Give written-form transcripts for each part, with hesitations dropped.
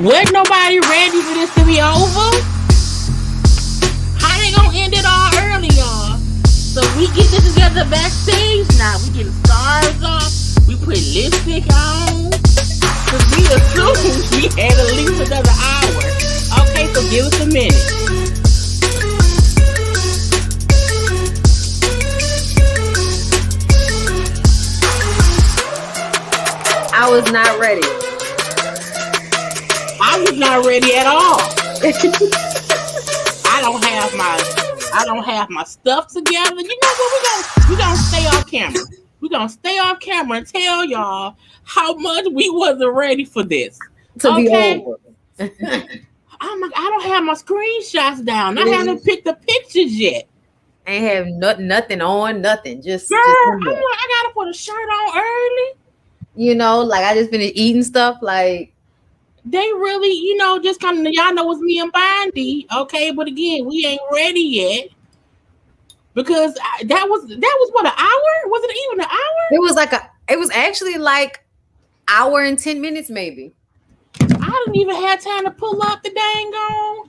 Wasn't nobody ready for this to be over? How they gonna end it all early, y'all? So we get this together backstage now. We get stars off. We put lipstick on. Cause we assumed we had at least another hour. Okay, so give us a minute. I was not ready. I was not ready at all. I don't have my stuff together. You know what? We gonna stay off camera. We're gonna stay off camera and tell y'all how much we wasn't ready for this. To be over. I don't have my screenshots down. I haven't picked the pictures yet. I ain't have nothing on, nothing. Just I'm like, I gotta put a shirt on early. You know, like I just finished eating stuff. Like they really, just kind of, y'all know it's me and Bondy, okay? But again, we ain't ready yet because that was what, an hour? Was it even an hour? It was actually like hour and 10 minutes maybe. I didn't even have time to pull up the dang on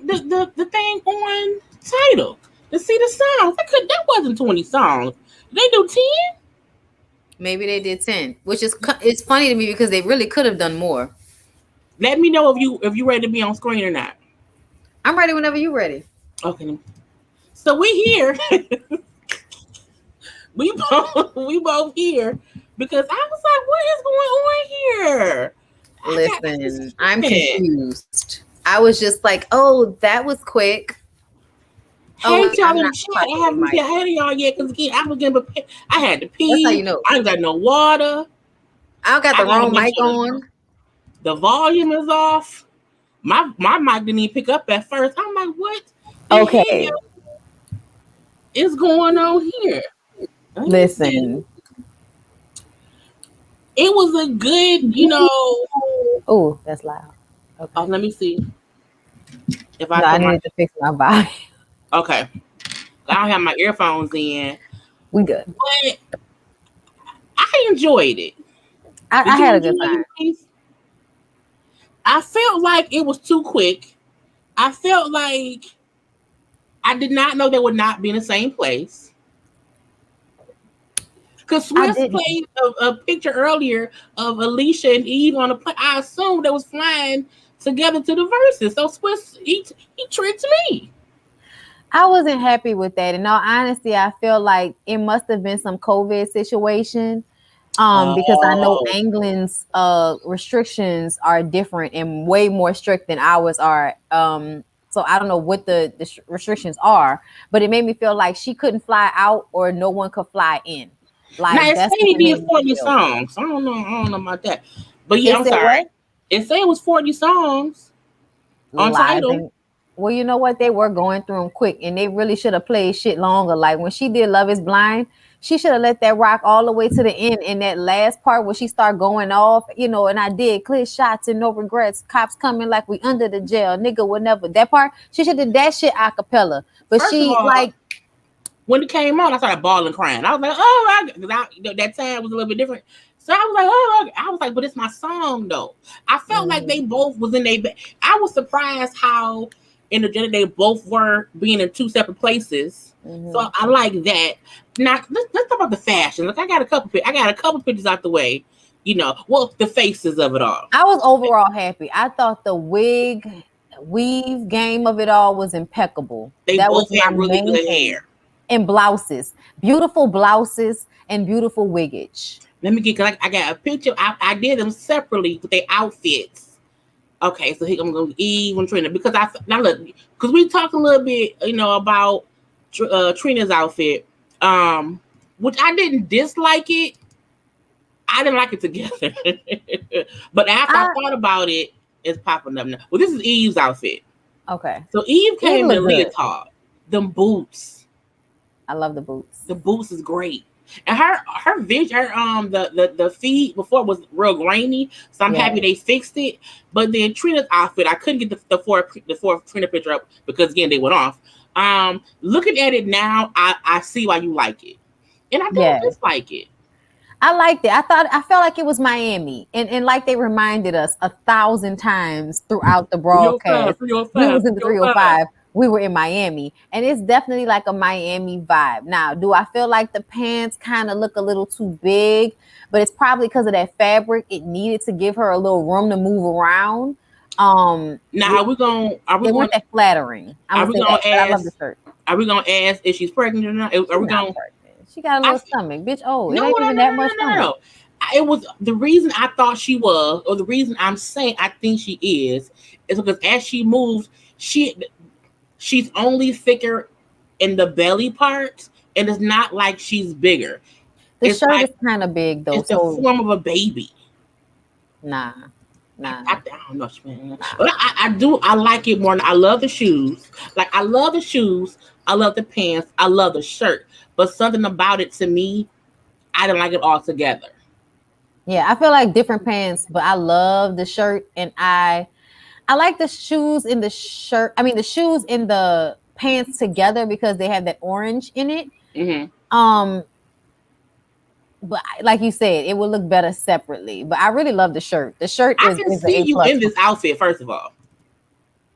the thing on title to see the songs. That wasn't 20 songs. Did they do 10? Maybe they did 10, which is it's funny to me because they really could have done more. Let me know if you ready to be on screen or not. I'm ready whenever you're ready. Okay. So we here. we both here because I was like, what is going on here? Listen, I'm confused. I was just like, oh, that was quick. Hey, y'all in the chat. I haven't said hey to y'all yet because again, I had to pee. That's how you know. I ain't got no water. I got the wrong mic on. The volume is off. My mic didn't even pick up at first. I'm like, what? Okay. Is going on here? Listen. It was a good, Oh, that's loud. Okay. Oh, let me see. If I need to fix my volume. Okay. I don't have my earphones in. We good. But I enjoyed it. I had a good time. I felt like it was too quick. I felt like I did not know they would not be in the same place. Because Swiss played a picture earlier of Alicia and Eve on a plane. I assumed they was flying together to the Verzuz. So Swiss, he tricked me. I wasn't happy with that. In all honesty, I feel like it must have been some COVID situation. Because I know England's restrictions are different and way more strict than ours are. So I don't know what the restrictions are, but it made me feel like she couldn't fly out or no one could fly in. Like now, it that's said he did 40 feel. songs. I don't know about that. But yeah, I'm sorry. What? It said it was 40 songs on Tidal. Well, you know what? They were going through them quick, and they really should have played shit longer. Like when she did Love Is Blind, she should have let that rock all the way to the end. In that last part where she started going off, and I did clear shots and no regrets. Cops coming like we under the jail. Nigga would never. That part, she should have did that shit a cappella. But first she, like, when it came on, I started bawling, crying. I was like, oh, that time was a little bit different. So I was like, oh, I was like, but it's my song, though. I felt like they both was in their. I was surprised how energetic they both were, being in two separate places. So I like that. Now let's talk about the fashion. Look, I got a couple pictures out the way. The faces of it all. I was overall happy. I thought the weave game of it all was impeccable. That both had really good hair and blouses, beautiful blouses and beautiful wiggage. Let me get. I got a picture. I did them separately with their outfits. Okay, so here I'm going to Eve and Trina because we talked a little bit, about Trina's outfit, which I didn't dislike it. I didn't like it together, but after I thought about it, it's popping up now. Well, this is Eve's outfit. Okay, so Eve came in a leotard, them boots. I love the boots. The boots is great. And her vision, the feed before was real grainy, so I'm happy they fixed it. But then Trina's outfit, I couldn't get the fourth Trina picture up because again they went off. Looking at it now, I see why you like it, and I don't dislike it. I liked it. I felt like it was Miami, and like they reminded us 1,000 times throughout the broadcast. We was in the 305. We were in Miami, and it's definitely like a Miami vibe. Now, do I feel like the pants kind of look a little too big? But it's probably because of that fabric. It needed to give her a little room to move around. Now, are we going that flattering? I love the shirt. Are we gonna ask if she's pregnant or not? Are we going? She got a little stomach, bitch. Oh, it ain't even that much stomach. It was the reason I thought she was, or the reason I'm saying I think she is because as she moves, she's only thicker in the belly part, and it's not like she's bigger. The shirt is kind of big though. It's the form of a baby. Nah. I don't know, man. But I do. I like it more. I love the shoes. Like I love the shoes. I love the pants. I love the shirt. But something about it to me, I didn't like it all together. Yeah, I feel like different pants, but I love the shirt, and I like the shoes in the shirt. I mean, the shoes in the pants together because they have that orange in it. Mm-hmm. But like you said, it would look better separately. But I really love the shirt. The shirt I can see you in this outfit, first of all.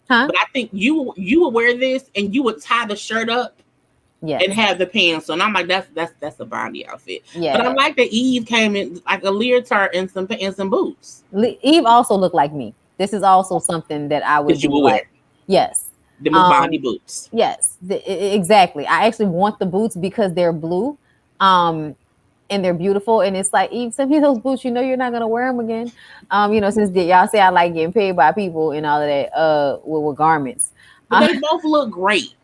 Huh? But I think you would wear this and you would tie the shirt up. And have the pants on. I'm like, that's a Bondi outfit. Yeah. But I like that Eve came in like a leotard and some boots. Eve also looked like me. This is also something that I would wear. Yes. The Bondi boots. Yes, exactly. I actually want the boots because they're blue. And they're beautiful. And it's like, Eve, send me those boots. You're not gonna wear them again. Since y'all say I like getting paid by people and all of that with garments. But they both look great.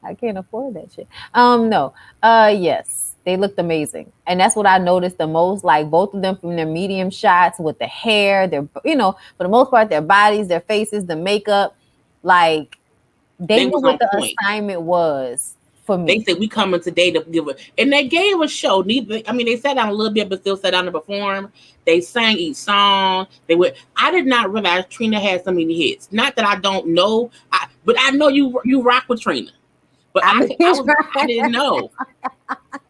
I can't afford that shit. No. Yes, they looked amazing. And that's what I noticed the most. Like both of them from their medium shots with the hair, their, for the most part, their bodies, their faces, the makeup, like they knew what the assignment was for me. They said we coming today to give it, and they gave a show. They sat down a little bit, but still sat down to perform. They sang each song. I did not realize Trina had so many hits. Not that I don't know, but I know you rock with Trina. But I didn't know.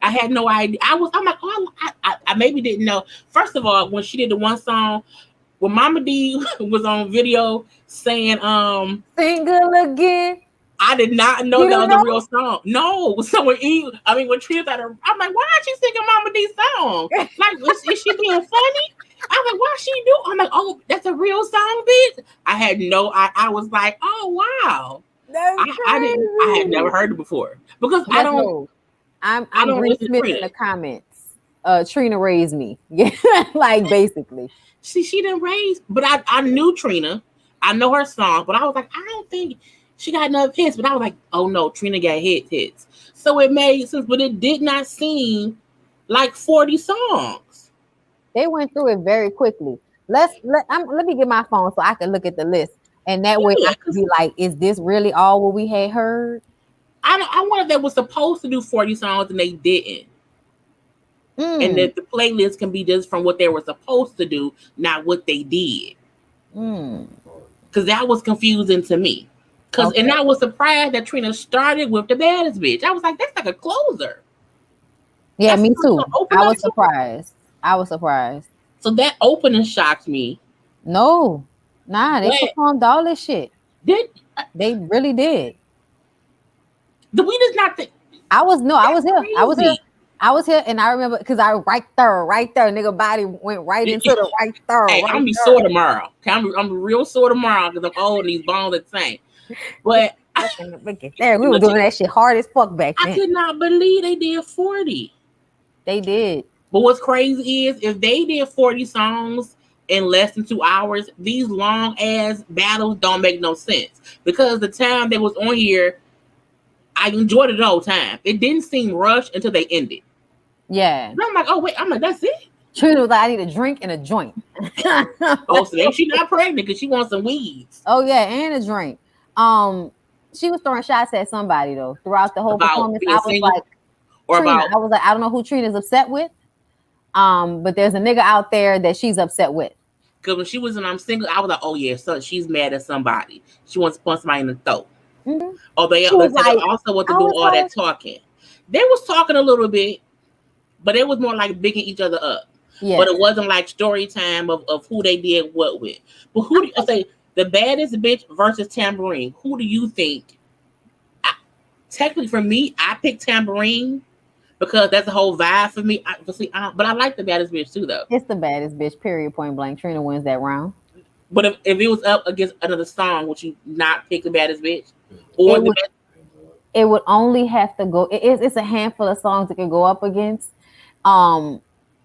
I had no idea. I'm like, I maybe didn't know. First of all, when she did the one song, when Mama D was on video saying, single again. I did not know You that don't was a know? real song. No, so when Trina got her, I'm like, why is she singing Mama D's song? Like, is she being funny? I'm like, why she do? I'm like, oh, that's a real song, bitch. I had no, I was like, oh wow, That's I had never crazy. heard it before because Let's go. I I'm don't Bree listen to Smith in Trina. the comments. Trina raised me. Yeah, like basically. She didn't raise, but I knew Trina. I know her song, but I was like, I don't think she got enough hits. But I was like, oh no, Trina got hits. So it made sense, but it did not seem like 40 songs. They went through it very quickly. Let me get my phone so I can look at the list, and that way Yeah, I can because be like, is this really all what we had heard? I wanted they were supposed to do 40 songs and they didn't. And Mm, that the playlist can be just from what they were supposed to do, not what they did. mm. Because that was confusing to me. And Okay. I was surprised that Trina started with the baddest bitch. I was like, that's like a closer. Yeah, That's me what too. to open I up was to. surprised. I was surprised. So that opening shocked me. No, nah, they But performed all this shit. did They really did. the we does not think I was no, I that's was here. I was here. crazy. I was here, and I remember because I right there, nigga body went right into the Hey, I'm right gonna be there. sore tomorrow. Okay, I'm real sore tomorrow because I'm old and these bones are the same. But Look at there. We were doing that shit hard as fuck back I then. could not believe they did 40. They did. But what's crazy is if they did 40 songs in less than 2 hours, these long ass battles don't make no sense. Because the time they was on here, I enjoyed it the whole time. It didn't seem rushed until they ended. Yeah. And I'm like, oh wait, I'm like, that's it. Trina was like, I need a drink and a joint. Oh, so then she not pregnant because she wants some weeds. Oh yeah, and a drink. Um, she was throwing shots at somebody though throughout the whole About performance. being I was single like, or Trina. about I was like, I don't know who Trina's upset with. But there's a nigga out there that she's upset with. because when she was in I'm single, I was like, oh yeah, so she's mad at somebody. She wants to punch somebody in the throat. Mm-hmm. Oh, She they was said they like, also want to I do was all like, that talking. They was talking a little bit, but it was more like bigging each other up. yeah. But it wasn't like story time of who they did what with. But who do you say the baddest bitch versus Tambourine? Who do you think? Technically, for me, I picked Tambourine because that's the whole vibe for me. But I like the baddest bitch too, though. It's the baddest bitch. Period. Point blank. Trina wins that round. But if it was up against another song, would you not pick the baddest bitch or It the would. best? It would only have to go. It's a handful of songs it could go up against. Um,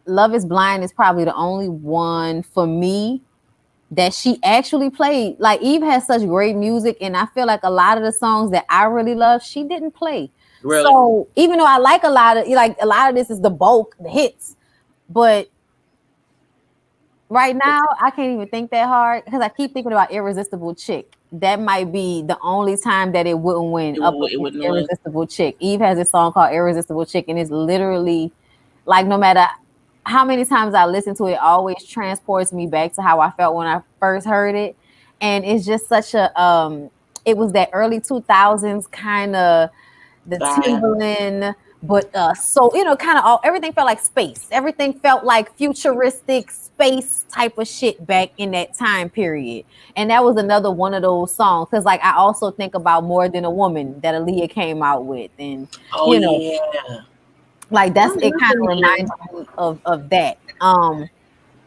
Love Is Blind is probably the only one for me that she actually played. Like Eve has such great music, and I feel like a lot of the songs that I really love, she didn't play. Really? So even though I like a lot of this is the bulk, the hits, but right now I can't even think that hard because I keep thinking about Irresistible Chick. That might be the only time that it wouldn't win up It against wouldn't win. Irresistible Chick. Eve has a song called Irresistible Chick, and it's literally like no matter how many times I listen to it, it always transports me back to how I felt when I first heard it. And it's just such a it was that early 2000s kind of the Bye. Timberland, but so kind of all everything felt like space. Everything felt like futuristic space type of shit back in that time period. And that was another one of those songs because like I also think about More Than a Woman that Aaliyah came out with, and Oh you know, yeah. like I that's it love kind of Aaliyah. reminds me of that.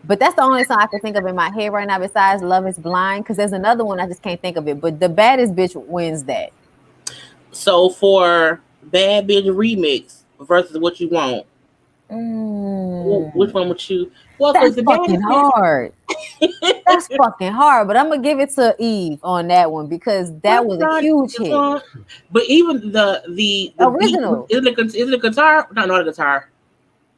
But that's the only song I can think of in my head right now besides Love Is Blind, because there's another one I just can't think of it. But the baddest bitch wins that. So for Bad Bitch remix versus What You Want, which Mm, one would you? Well, because that's the fucking baddest hard. bitch. That's fucking hard. But I'm gonna give it to Eve on that one because that What's was a that huge hit. song? But even the beat Original. is it a guitar? No, not a guitar.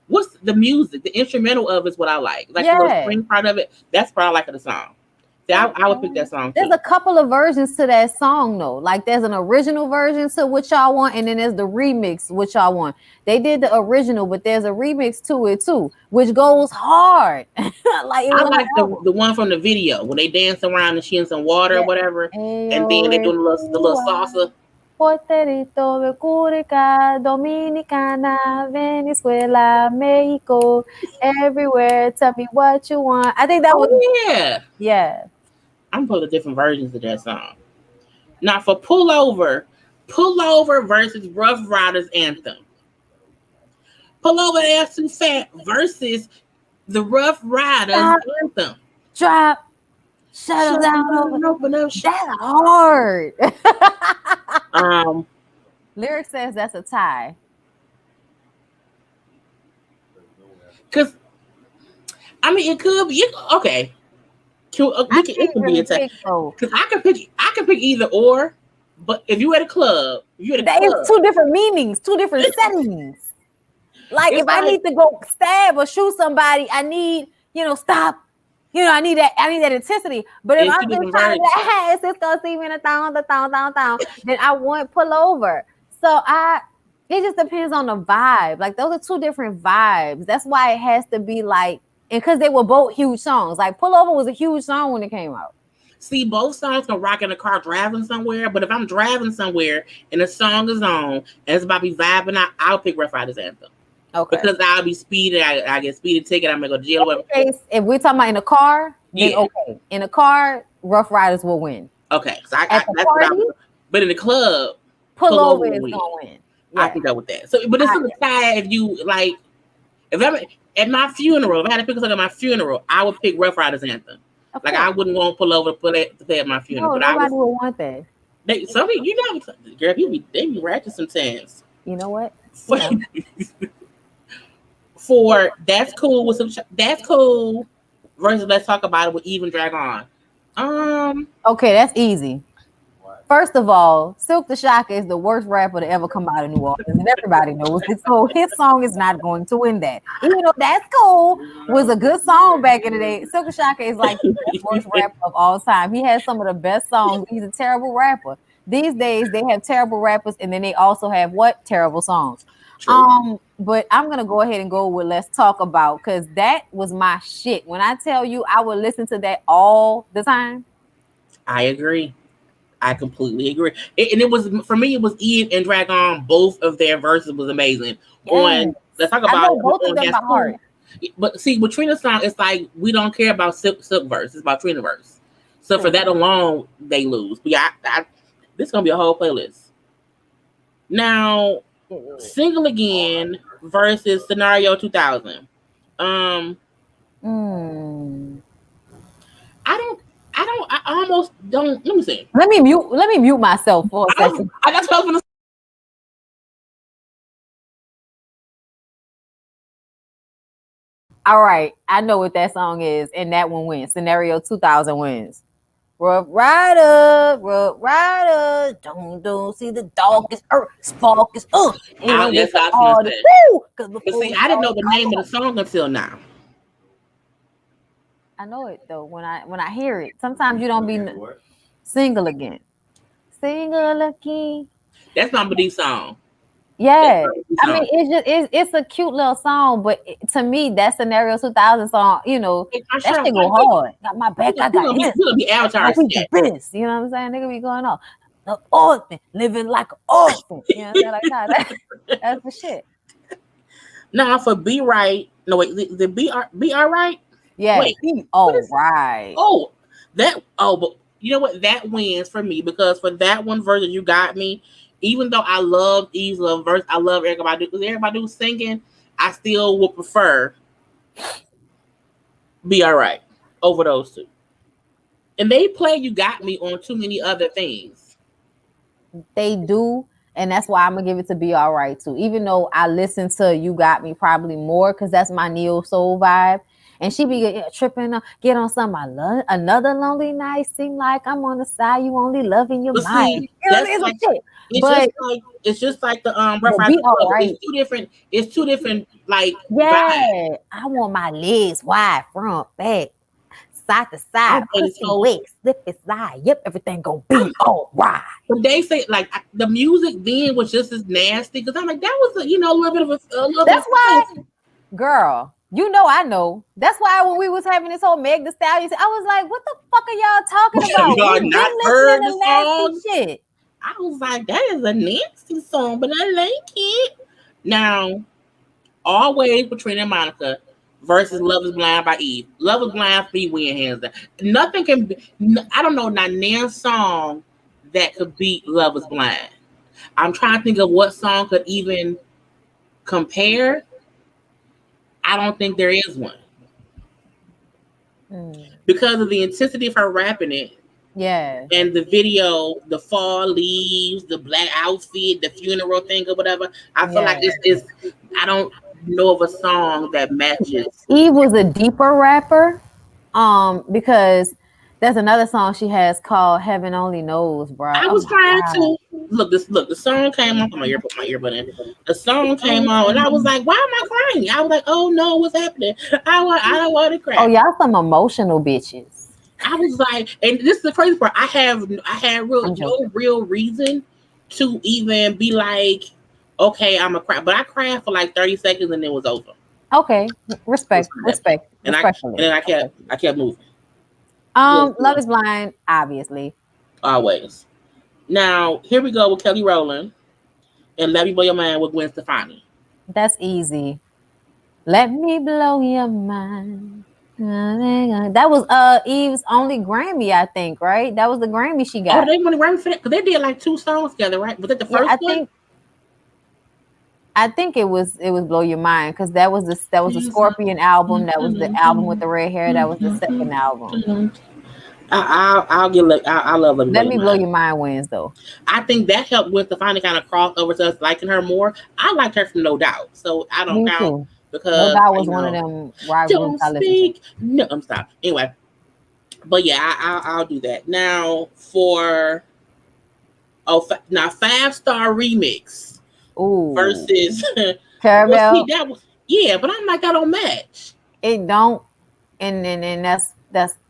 What's the music? The instrumental of is what I like the little Yeah. string part of it. That's what I like of the song. See, I would pick that song There's too. a couple of versions to that song though. Like there's an original version to What Y'all Want, and then there's the remix What Y'all Want. They did the original, but there's a remix to it too, which goes hard. Like it I was on like her album. the one from the video when they dance around and she in some water or Yeah. whatever, and then they Eyo doing the little salsa. Puerto Rico, Rica, Dominicana, Venezuela, Mexico, everywhere. Tell me what you want. I think that was Oh yeah, yeah. I'm putting different versions of that song. Now for pullover, Pullover versus Rough Riders anthem. Pullover Ass Too Fat versus the Rough Riders anthem. Drop. Shut them down. Open up. That's hard. Lyric says that's a tie. Cause I mean, it could be okay. It can be a tie. Cause I can pick either or. But if you at a club, it's two different meanings, two different settings. Like if I need to go stab or shoot somebody, I need stop. I need that intensity. But if I'm just trying to hey, it's gonna see me in a thong, then I want pull over. So it just depends on the vibe. Like those are two different vibes. That's why it has to be like, and because they were both huge songs. Like Pull Over was a huge song when it came out. See, both songs can rock in the car driving somewhere, but if I'm driving somewhere and the song is on and it's about to be vibing out, I'll pick Rough Riders anthem. Okay. Because I'll be speeding, I get speeding ticket, I'm gonna go to jail. If we're talking about in a car, then okay. In a car, Rough Riders will win. Okay. So but in the club, Pull Over is gonna win. Yeah. I can go with that. So, but it's a tie if you like. If I'm at my funeral, if I had to pick a song at my funeral, I would pick Rough Riders anthem. Okay. Like I wouldn't want to pull over to play at my funeral. No, nobody would want that. Girl, they be ratchet sometimes. You know what? For that's cool versus Let's Talk About It with Even Drag On. Okay, that's easy. First of all, Silk the Shocker is the worst rapper to ever come out of New Orleans, and everybody knows it. So his song is not going to win that. Even though That's Cool was a good song back in the day, Silk the Shocker is like the worst rapper of all time. He has some of the best songs. He's a terrible rapper. These days, they have terrible rappers, and then they also have terrible songs. True. But I'm gonna go ahead and go with Let's Talk About, because that was my shit. When I tell you, I would listen to that all the time. I agree. I completely agree. And it was, for me, it was Eve and Drag On. Both of their verses was amazing. Yes. Let's Talk About both of them by heart. But see, with Trina's song, it's like we don't care about Silk verse. It's about Trina verse. So for that alone, they lose. But yeah, this is going to be a whole playlist. Now, Single Again versus Scenario 2000. I almost don't. Let me see. Let me mute myself for a second. That's what I was gonna say. All right, I know what that song is, and that one wins. Scenario 2000 wins. Rough Rider, don't see the darkest spark is But see, I didn't know the name of the song until now. I know it though when I hear it. Sometimes you don't be Single Again. Single Again. That's my Badi song. Yeah, I mean it's a cute little song, but to me that Scenario 2000 song, that shit go hard. Got my back, I got his. You'll be Avatar. You know what I'm saying? Nigga be going off. The orphan living like an orphan. You know what I'm saying? Like that's the shit. Now for Be Right. No wait, the Be All Right. Yeah. Wait, right. But you know what? That wins for me because for that one version, You Got Me. Even though I love Eve's love verse, I love Erykah Badu because Erykah Badu singing. I still would prefer Be All Right over those two. And they play You Got Me on too many other things. They do. And that's why I'm gonna give it to Be All Right too. Even though I listen to You Got Me probably more because that's my neo soul vibe. And she be tripping, get on some. I love another lonely night. Seem like I'm on the side. You only loving your mind. It's just like the Rough Riders. Right. It's two different like. Yeah, vibes. I want my legs wide, front, back, side to side, slip it side. Yep, everything gonna be all right. But they say like the music then was just as nasty because I'm like that was a little bit of a. That's why, girl. I know. That's why when we was having this whole Meg Thee Stallion, I was like, what the fuck are y'all talking about? Y'all not heard the song? Shit. I was like, that is a nasty song, but I like it. Now, Always with Trina and Monica versus Love Is Blind by Eve. Love Is Blind for me win hands down. Nothing can be, I don't know, not one song that could beat Love Is Blind. I'm trying to think of what song could even compare. I don't think there is one because of the intensity of her rapping it. Yeah. And the video, the fall leaves, the black outfit, the funeral thing or whatever. I feel like it's I don't know of a song that matches. Eve was a deeper rapper, because there's another song she has called "Heaven Only Knows," bro. I Oh was my trying god! to look. The song came on. Put my earbud in. The song came on, and I was like, "Why am I crying?" I was like, "Oh no, what's happening?" I don't want to Oh, cry. y'all some emotional bitches. I was like, and this is the crazy part. I had no real reason to even be like, okay, I'm a cry, but I cried for like 30 seconds and it was over. Okay, respectfully. And then I kept moving. Love is Blind, obviously. Always. Now here we go with Kelly Rowland and Let Me Blow Your Mind with Gwen Stefani. That's easy. Let me blow your mind. That was Eve's only Grammy, I think, right? That was the Grammy she got. Oh, they won a Grammy for that? Because they did like 2 songs together, right? Was that the first one? I think it was Blow Your Mind, because that was the Scorpion album. That was the album with the red hair. That was the second album. I love Let Me Blow Your Mind wins though. I think that helped Gwen Stefani kind of cross over to us liking her more. I liked her from No Doubt, so I don't count too. because No Doubt was one of them rock groups I listened to. No, I'm sorry. Anyway, but yeah, I'll do that now for now 5-star remix. Ooh. Versus Caramel. Yeah, but I'm like, that don't match. It don't, and that's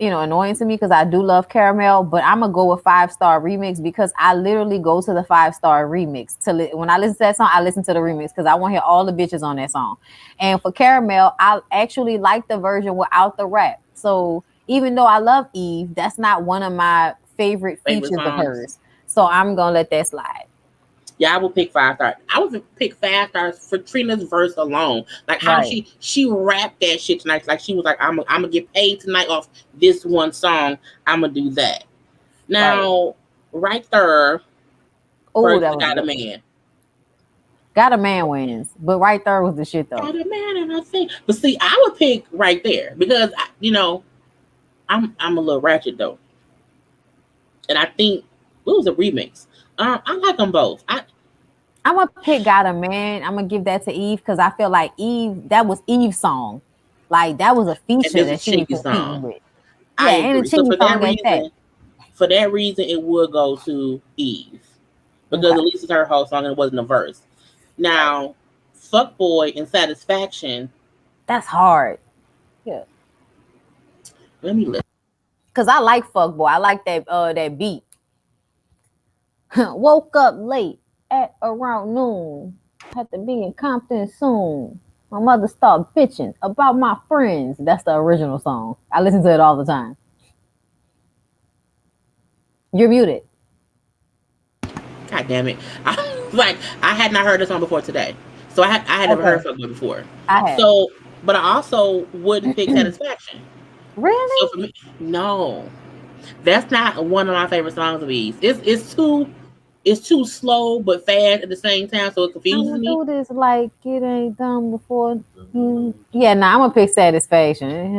annoying to me because I do love Caramel, but I'm gonna go with 5-star remix because I literally go to the 5-star remix when I listen to that song. I listen to the remix because I want to hear all the bitches on that song. And for Caramel, I actually like the version without the rap. So even though I love Eve, that's not one of my favorite features songs of hers. So I'm gonna let that slide. Yeah, I will pick 5 stars. I would pick 5 stars for Trina's verse alone. Like how she rapped that shit tonight. Like she was like, I'm gonna get paid tonight off this one song. I'm gonna do that. Now, right there, that Got a Man. Got a Man wins, but Right There was the shit though. Got a Man, and I think, but see, I would pick Right There because I'm a little ratchet though, and I think it was a remix. I like them both. I'm gonna pick Got a Man. I'm gonna give that to Eve because I feel like that was Eve's song. Like that was a feature that she was competing with. Yeah, and a Chinky song for that reason, it would go to Eve because at least it's her whole song and it wasn't a verse. Now, Fuckboy and Satisfaction. That's hard. Yeah. Let me listen. Cause I like Fuckboy. I like that beat. Woke up late at around noon. Had to be in Compton soon. My mother started bitching about my friends. That's the original song. I listen to it all the time. You're muted. God damn it. I had not heard this song before today. So I had never heard Fuckboy before. I had. So, but I also wouldn't pick Satisfaction. Really? So for me, no. That's not one of my favorite songs of Eve's. It's too slow but fast at the same time, so it confuses me. Do this like it ain't done before. Yeah, I'm gonna pick Satisfaction. And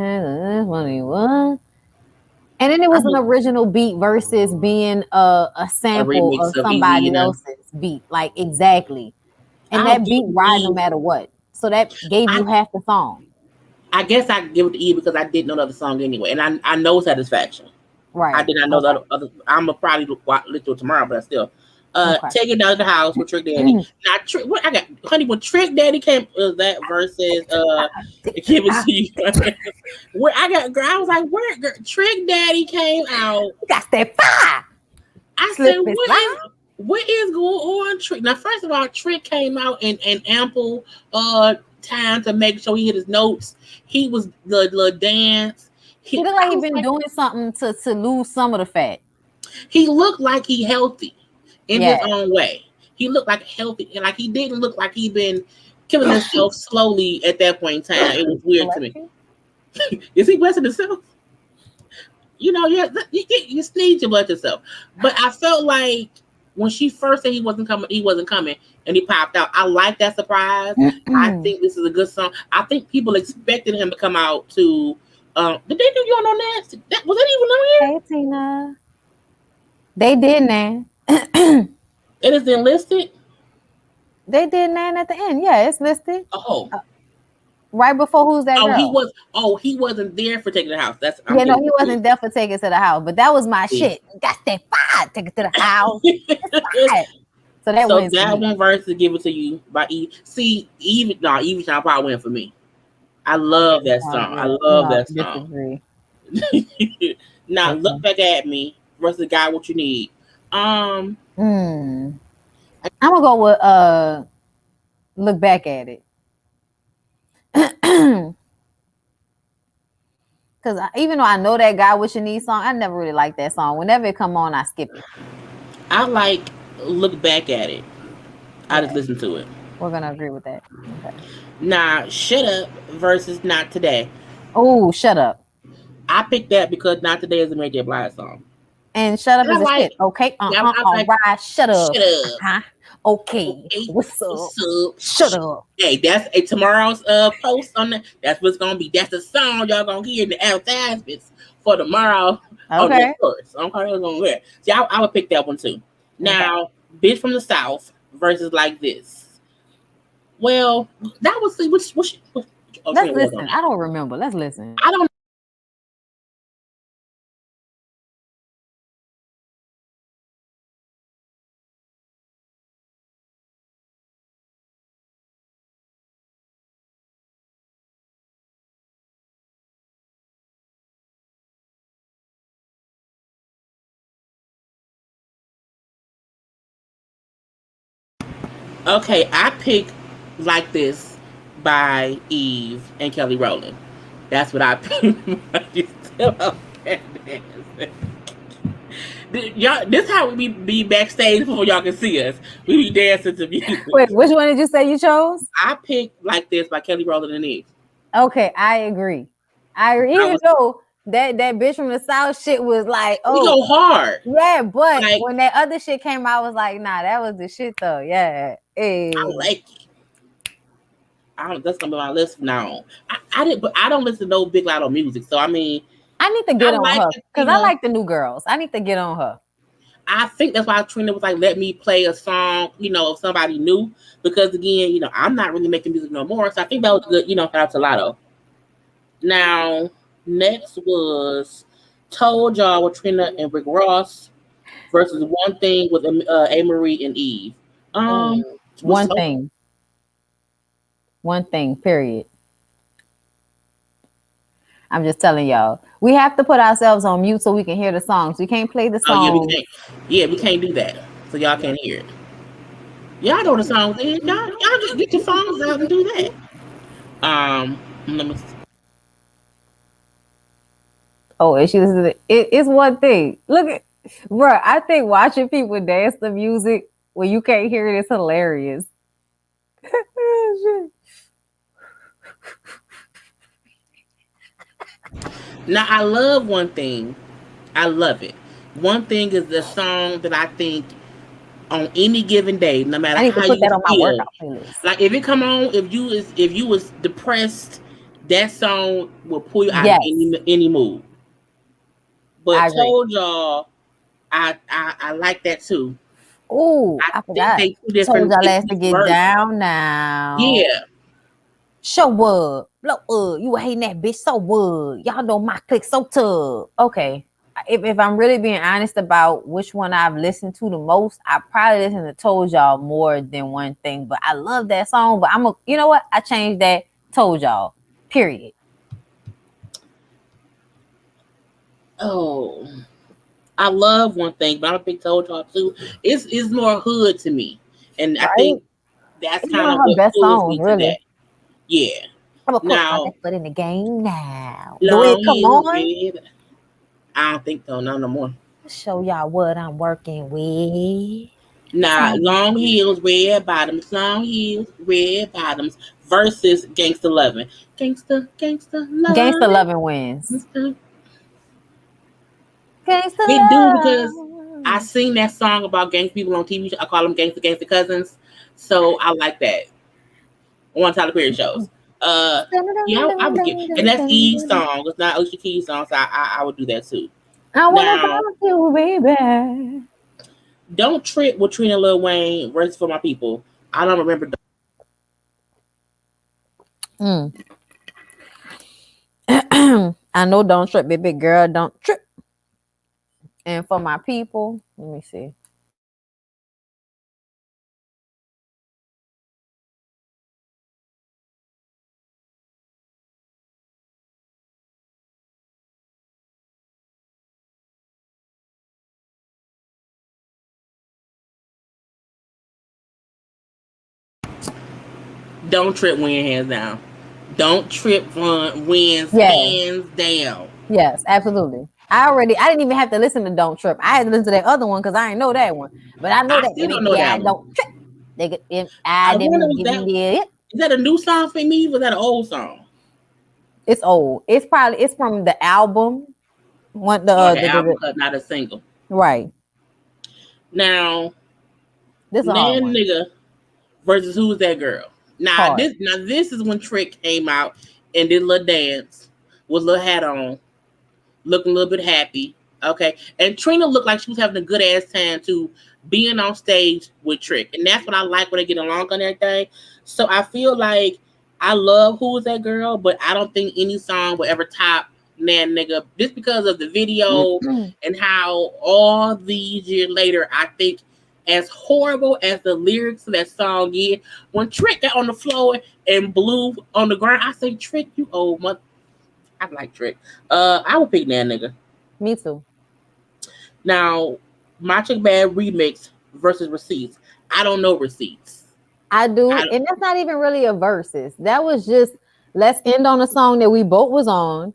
then it was an original beat versus being a sample of somebody else's beat. Like exactly. And that beat ride no matter what. So that gave you half the song. I guess I give it to Eve because I didn't know the other song anyway, and I know Satisfaction. Right. I did not know the other. I'm gonna probably listen to it tomorrow, but still. Take It Down to the House with Trick Daddy. Now, what I got, honey, when Trick Daddy came, that versus Give It To You. Where I was like, where Trick Daddy came out? Got that fire. I said, what is going on, Trick? Now, first of all, Trick came out in ample time to make sure he hit his notes. He was the dance. He looked like he'd been doing something to lose some of the fat. He looked like he healthy in his own way. He looked like healthy, and like he didn't look like he'd been killing himself slowly at that point in time. It was weird to me. Is he blessing himself? You sneeze, you bless yourself. But I felt like when she first said he wasn't coming, and he popped out. I like that surprise. I think this is a good song. I think people expected him to come out to. Did they do You On No Nasty? Was that even on here? Hey Tina, they did now. It is enlisted. They did nan at the end. Yeah, it's listed. Oh, Right before Who's That Girl? He wasn't there for Taking the House. No, he wasn't there for Take It to the House, but that was my shit. Got that fire. Take It to the House. So that one verse to Give It to You by Eve. See, Eve shall probably win for me. I love that song. I love that song. Disagree. Now Look Back at Me versus Got What You Need. I'm gonna go with Look Back at It. Because even though I know that Got What You Need song, I never really liked that song. Whenever it come on, I skip it. I like Look Back at It. I just listen to it. We're gonna agree with that. Okay. Now, Shut Up versus Not Today. Oh, Shut Up. I picked that because Not Today is a Mary J. Blige song. And Shut Up is a shit. Okay. All right. Shut up. Okay. What's up? Shut up. Hey, that's tomorrow's post on that. That's what's gonna be. That's the song y'all gonna hear in the advertisements for tomorrow. Okay. See, I would pick that one too. Now, Bitch from the South versus Like This. Well, that was which let's listen. I don't remember. Let's listen. I don't. Okay, I picked Like This by Eve and Kelly Rowland. That's what I picked. Y'all, this is how we be backstage before y'all can see us. We be dancing to music. Wait, which one did you say you chose? I picked Like This by Kelly Rowland and Eve. Okay, I agree. Even though that bitch from the South shit was like, we go hard. Yeah, but like, when that other shit came out, I was like, nah, that was the shit though. Yeah. Hey. I like it. That's gonna be my list from now on. I don't listen to no Big Loud music, so I mean, I need to get on her because I like the new girls. I need to get on her. I think that's why Trina was like, let me play a song, of somebody new, because again, I'm not really making music no more, so I think that was good, shout out to Lotto. Now, next was Told Y'all with Trina and Rick Ross versus One Thing with A. Marie and Eve. One thing, period. I'm just telling y'all. We have to put ourselves on mute so we can hear the songs. We can't play the song. We can't do that. So y'all can't hear it. Y'all know the songs. Y'all just get your phones out and do that. Let me see. Oh, and it's One Thing. Look at, bro. I think watching people dance to music when you can't hear it is hilarious. Now, I love One Thing. I love it. One Thing is the song that I think on any given day, no matter how you feel, like if it come on, if you was depressed, that song will pull you out of any mood. But Told Y'all, I like that too. Oh, I forgot. Told Y'all ass to get down now. Yeah. Show up. Blow up. You hating that bitch so what? Y'all know my click so tough. Okay. If I'm really being honest about which one I've listened to the most, I probably listen to Told Y'all more than One Thing. But I love that song. But you know what? I changed that. Told Y'all. Period. Oh, I love One Thing, but I don't think Told Y'all too. It's more hood to me, and I think that's kind of her best song, really. That. Yeah. I'm gonna put in the game now. Do it come on? I don't think so. No more. Show y'all what I'm working with. Nah, long heels, red bottoms. Long heels, red bottoms versus Gangsta Lovin'. Gangsta Lovin'. Gangsta Lovin' wins. Gangsta Lovin'. I sing that song about gangster people on TV. I call them gangster cousins. So I like that on Tyler Perry shows. Yeah, I would get, and that's Eve's song. It's not Alicia Keys' song, so I would do that too. I wanna Now, talk to you, baby. Don't Trip with Trina Lil Wayne, Rest for My People. I don't remember. I know Don't Trip, baby girl, don't trip. And for my people, let me see. Don't Trip win hands down. Don't Trip wins hands down. Yes, absolutely. I didn't even have to listen to Don't Trip. I had to listen to that other one because I didn't know that one. But I know I that. still don't know that one. Don't trip. I wonder is that a new song for me? Was that an old song? It's old. It's from the album. The album cut, not a single. Right. Now, this Nan Nigga versus Who's That Girl? Now this is when Trick came out and did a little dance with a little hat on, looking a little bit happy. Okay. And Trina looked like she was having a good ass time to being on stage with Trick. And that's what I like when they get along on everything. So I feel like I love Who Is That Girl, but I don't think any song will ever top Nan Nigga just because of the video and how all these years later, I think as horrible as the lyrics of that song is, when Trick got on the floor and blew on the ground, I say, Trick, you old mother. I like Trick. I would pick Nan Nigga. Me too. Now, My Chick Bad remix versus Receipts. I don't know Receipts. I do, and that's not even really a versus. That was just let's end on a song that we both was on,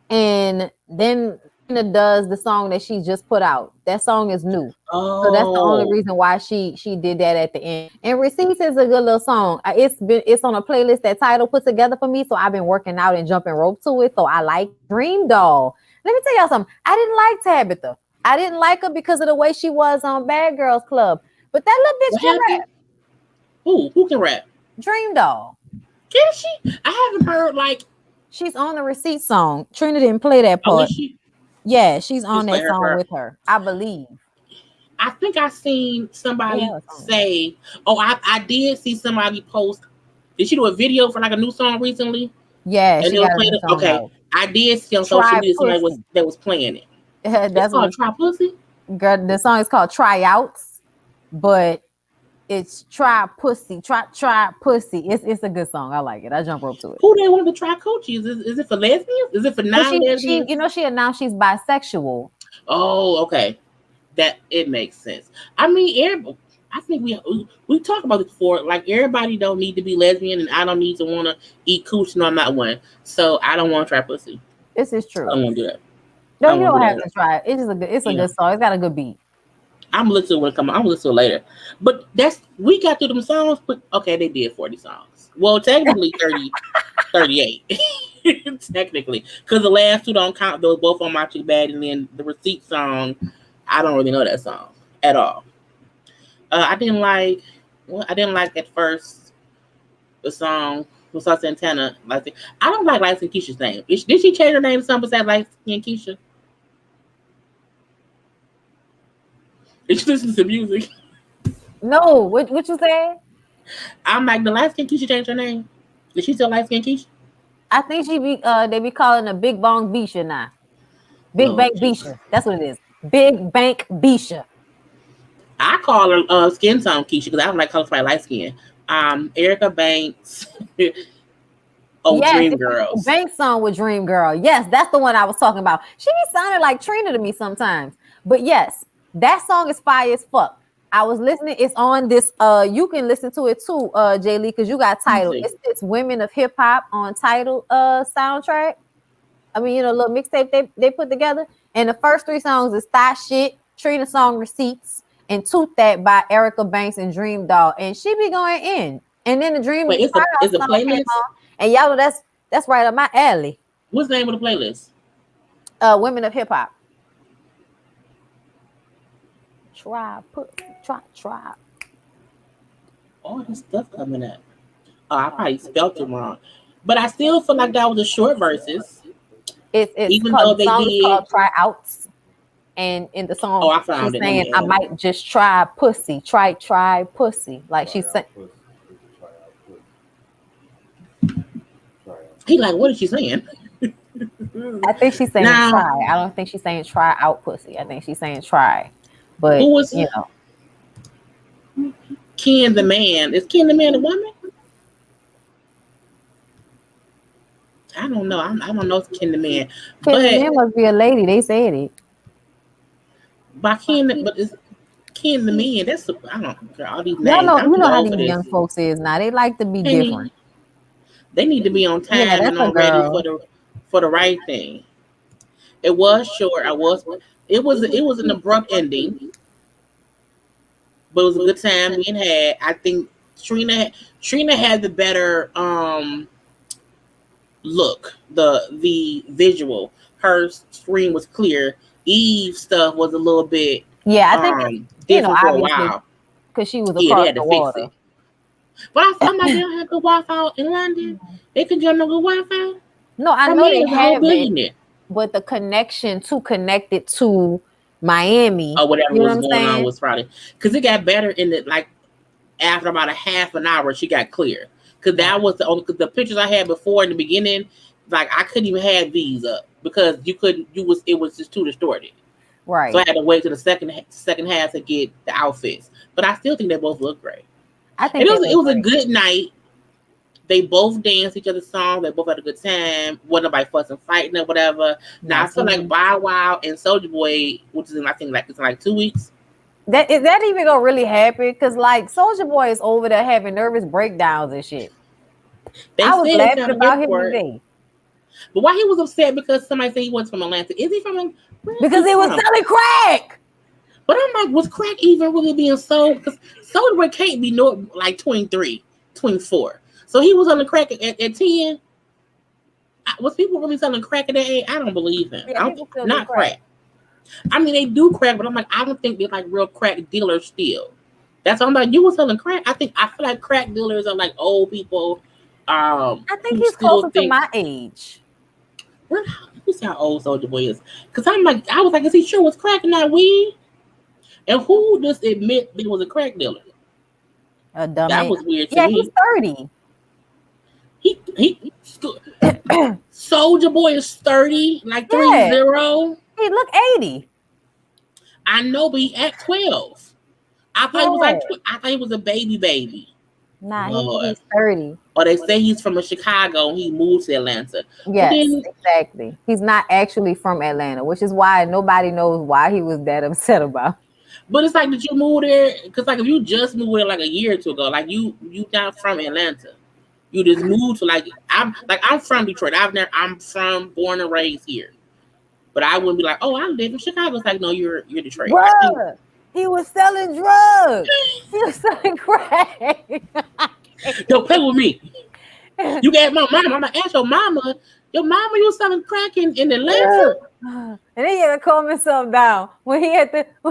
and then Trina does the song that she just put out. That song is new, so that's the only reason why she did that at the end. And Receipts is a good little song. It's on a playlist that Tidal put together for me, so I've been working out and jumping rope to it. So I like Dream Doll. Let me tell y'all something. I didn't like Tabitha. I didn't like her because of the way she was on Bad Girls Club. But that little bitch can rap. Who can rap? Dream Doll. Can she? I haven't heard she's on the Receipt song. Trina didn't play that part. Yeah, she's on that song with her, I believe. I think I seen somebody say, I did see somebody post. Did she do a video for like a new song recently? Yeah, and she got a new song out. I did see on social media somebody that was playing it. That's called Try Pussy? Girl, the song is called Tryouts, but it's Try Pussy. Try Pussy. It's a good song. I like it. I jump rope to it. Who they want to try coochies? Is it for lesbians? Is it for non-lesbians? She announced she's bisexual. Oh, okay. That it makes sense. I mean, I think we talked about this before. Like, everybody don't need to be lesbian, and I don't need to want to eat cooch. No, I'm not one. So I don't want to try pussy. This is true. I don't want to do that. No, you don't have to try it. It's just a good song. It's got a good beat. I'm gonna listen to it when it comes. I'm gonna listen to it later. But we got through them songs. But okay, they did 40 songs. Well, technically 30, 38. Technically, because the last two don't count. Those both on My Chick Bad, and then the Receipt song. I don't really know that song at all. I didn't like at first the song with Santana. I don't like Light Skin Keisha's name. Did she change her name to something besides Light Skin Keisha? Did you listen to music? No, what you say? I'm like, the Light Skin Keisha changed her name. Did she still Light Skin Keisha? I think they be calling her Big Bang Bisha now. Big Bank Bisha. That's what it is. Big Bank Bisha. I call her Skin Tone Keisha because I don't like color for light skin. Erica Banks. Dream Girls. Banks song with Dream Girl. Yes, that's the one I was talking about. She be sounding like Trina to me sometimes. But yes, that song is fire as fuck. I was listening. It's on this. You can listen to it too, Jaylee, because you got Tidal. It's Women of Hip Hop on Tidal soundtrack. I mean, little mixtape they put together. And the first 3 songs is Thot Shit, Trina song Receipts, and Toot That by Erica Banks and Dream Doll. And she be going in. And then the Dream Wait, it's a playlist? And y'all know that's right up my alley. What's the name of the playlist? Women of Hip Hop. try, try. All this stuff coming up. Oh, I probably spelled it wrong. But I still feel like that was a short verses. It's Even called though the they song is did. called Try Outs. And in the Oh, song, I she's found it. Let saying, me I add it. might just try pussy. Try pussy. Like she said. He like, what is she saying? I think she's saying Now, try. I don't think she's saying try out pussy. I think she's saying try. But, who was you know. Ken the man? Is Ken the man a woman? I don't know. I don't know if Ken the man. Ken the But man must be a lady. They said it. by Ken, but it's Ken the man. That's I don't girl, all these Y'all names. know, I'm you too know how old for these this. young folks is now. They like to be Penny, different. they need to be on Yeah, time and that's a on ready girl. for the right thing. It was short. It was an abrupt ending, but it was a good time being had. I think Trina had the better look, the visual. Her screen was clear. Eve's stuff was a little bit Yeah, I think it's, different for a obviously, while. because she was Yeah, they across had to the fix water. it. But I'm like, they don't have good Wi-Fi in London. They could get no good Wi-Fi. No, I Her know man they is a whole have it, billionaire. but the connection to connect it to Miami, Or whatever you know what was I'm going on saying? was Friday. Because it got better in the like after about a half an hour, she got clear. Because that was the only, because the pictures I had before in the beginning, like I couldn't even have these up because you couldn't. It was just too distorted. So I Right. had to wait to the second half to get the outfits. But I still think they both look great. I And think they it look was a great. good night. They both danced each other's songs. They both had a good time. Wasn't nobody fussing, fighting, or whatever. Now I Yes. feel like Bow Wow and Soulja Boy, which is in, I think like it's in like 2 weeks. That is that even gonna really happen? Because like Soldier Boy is over there having nervous breakdowns and shit. They I was said it's laughing kind of here about him for it. today But why he was upset because somebody said he wasn't from Atlanta? Is he from? Where is because he he was from? selling crack. But I'm like, was crack even really being sold? Because Soulja Boy can't be no like 23, 24. So he was on the crack at 10. Was people really selling crack at that age? I don't believe him. Yeah, I don't people still do not crack. crack. I mean, they do crack, but I'm like, I don't think they're like real crack dealers still. That's what I'm like. You were selling crack. I feel like crack dealers are like old people, I think who he's still closer to think. my age. What? Let me see how old Soulja Boy is. Because I was like, is he sure was crack and not weed? And who just admit he was a crack dealer? A That dumbass. was weird to Yeah, he's me. 30. He Soulja Boy is 30, like Yeah, 30. he look 80. I know, but he at 12. I thought he was Yeah. like I thought he was a baby. Nah, Lord. he's 30. Or they say he's from Chicago and he moved to Atlanta. But Yes, then, exactly. He's not actually from Atlanta, which is why nobody knows why he was that upset about. but it's like, did you move there? Because like if you just moved there like a year or two ago, like you not from Atlanta. You just moved to I'm from Detroit. I'm from born and raised here. But I wouldn't be like, oh, I live in Chicago. It's like, no, you're Detroit. I think Bruh, he was selling drugs. He was selling crack. don't play with me. You got my mama. I'm gonna ask your mama. Your mama, you was selling crack in Atlanta? And then he had to calm himself down. When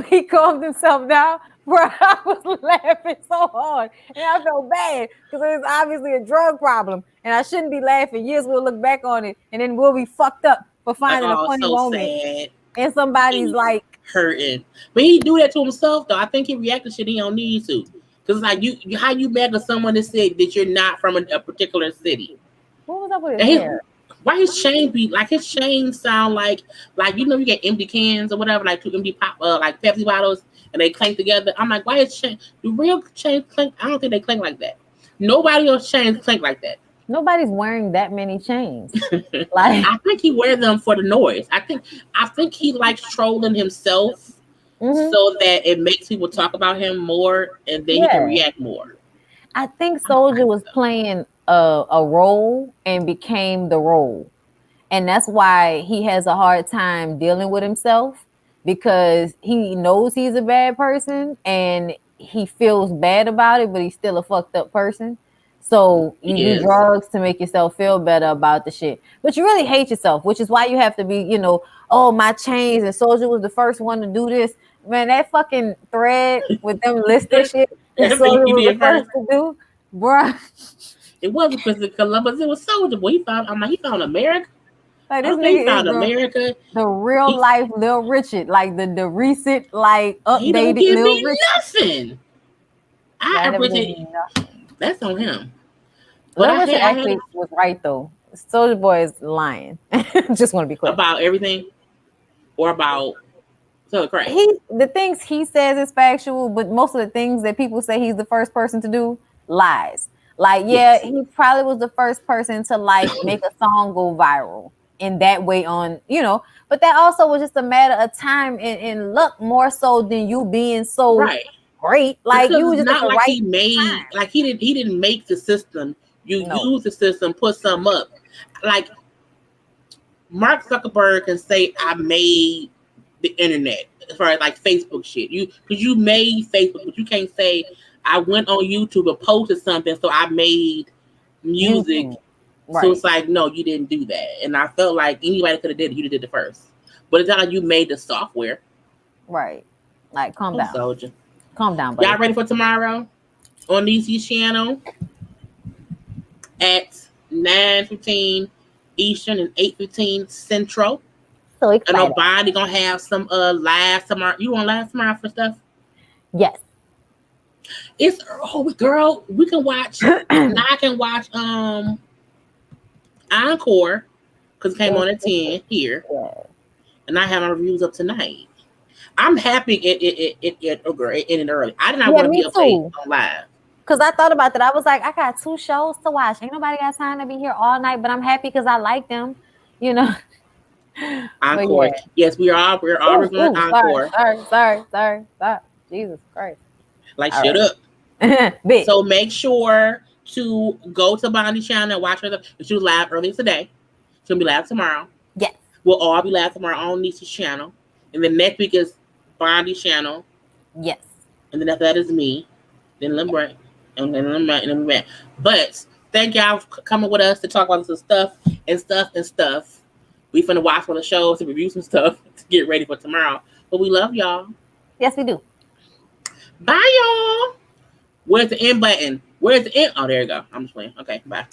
he calmed himself down, bro, I was laughing so hard. And I felt bad because it was obviously a drug problem. And I shouldn't be laughing. Years we'll look back on it and then we'll be fucked up for Like, finding a oh, funny so moment. sad. And somebody's He like, hurting. But he do that to himself though. I think he reacted shit he don't need to. Cause like how you mad at someone that said that you're not from a particular city. what was up with his And hair? why his chain be like his chain sound like you get empty cans or whatever, like 2 empty pop like Pepsi bottles and they clank together. I'm like, why is chain do real chains clank? I don't think they clank like that. Nobody else chains clank like that. Nobody's wearing that many chains. I think he wears them for the noise. I think he likes trolling himself so that it makes people talk about him more and then he can react more. I think Soldier was playing a role and became the role. And that's why he has a hard time dealing with himself because he knows he's a bad person and he feels bad about it, but he's still a fucked up person. So you do Yes. drugs to make yourself feel better about the shit. But you really hate yourself, which is why you have to be, oh, my chains and Soldier was the first one to do this. Man, that fucking thread with them listed shit that Everything Soulja he was the did first first. to do, bruh. It wasn't Christopher Columbus. It was Soulja Boy. He found. I'm like, he found America. Like I this don't think he nigga is found America. the real He life Lil Richard, like the recent like he don't updated give Lil me Richard. nothing. I That never gave appreciate me nothing. that's on him. But Lil I Richard had actually was right though. Soulja Boy is lying. Just want to be clear. about everything or about so crazy. The things he says is factual, but most of the things that people say he's the first person to do, lies. Like, yeah, Yes. he probably was the first person to like make a song go viral in that way on, but that also was just a matter of time and luck more so than you being so Right. great. Like Because you were it's just at not the like right he made time. like he didn't make the system. You No. use the system, put some up. Like Mark Zuckerberg can say I made the internet as far as like Facebook shit. Because you made Facebook, but you can't say I went on YouTube and posted something, so I made music. YouTube. So Right. it's like, no, you didn't do that. And I felt like anybody could have did it. You did it first. But it's not like you made the software. Right. Like, calm down. Soulja. Calm down, buddy. Y'all ready for tomorrow on DC's channel at 9:15 Eastern and 8:15 Central? So I excited. know Bonnie gonna have some live tomorrow. You want live tomorrow for stuff? Yes. It's girl, we can watch now I can watch Encore because it came on at 10 here. Yeah. And I have my reviews up tonight. I'm happy it ended early. I did not want to be up late on live. Because I thought about that. I was like, I got 2 shows to watch. Ain't nobody got time to be here all night, but I'm happy because I like them, Encore. Yeah. Yes, we're always doing Encore. Sorry. Jesus Christ. Like, all shut right. Up. So make sure to go to Bonnie's channel and watch her. She was live earlier today. She'll be live tomorrow. Yes. We'll all be live tomorrow on Niecy's channel. And then next week is Bonnie's channel. Yes. And then after that is me. Then Limbright. And then I'm back. But thank y'all for coming with us to talk about some stuff. We finna watch one of the shows and review some stuff to get ready for tomorrow. But we love y'all. Yes, we do. Bye, y'all. Where's the end button? Where's the end? Oh, there you go. I'm just playing. Okay, bye.